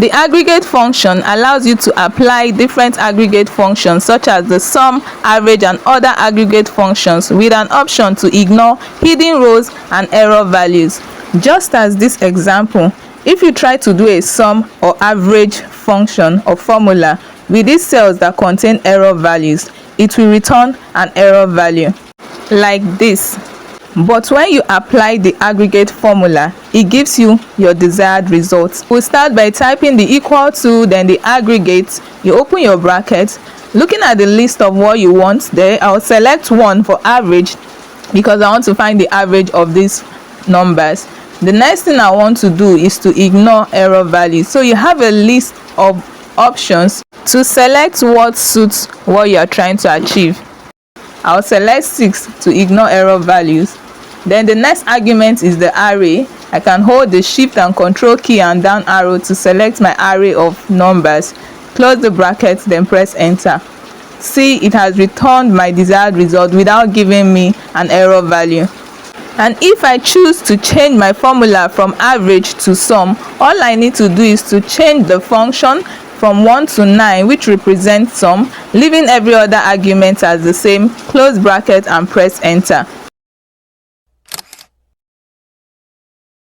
The aggregate function allows you to apply different aggregate functions such as the sum, average, and other aggregate functions with an option to ignore hidden rows and error values. Just as this example, if you try to do a sum or average function or formula with these cells that contain error values, it will return an error value like this. But when you apply the aggregate formula, it gives you your desired results. We'll start by typing the equal to, then the aggregate. You open your bracket. Looking at the list of what you want there, I'll select 1 for average because I want to find the average of these numbers. The next thing I want to do is to ignore error values. So you have a list of options to select what suits what you are trying to achieve. I'll select 6 to ignore error values. Then the next argument is the array. I can hold the shift and control key and down arrow to select my array of numbers. Close the bracket, then press enter. See, it has returned my desired result without giving me an error value. And if I choose to change my formula from average to sum, all I need to do is to change the function from 1 to 9, which represents sum, leaving every other argument as the same. Close bracket and press enter.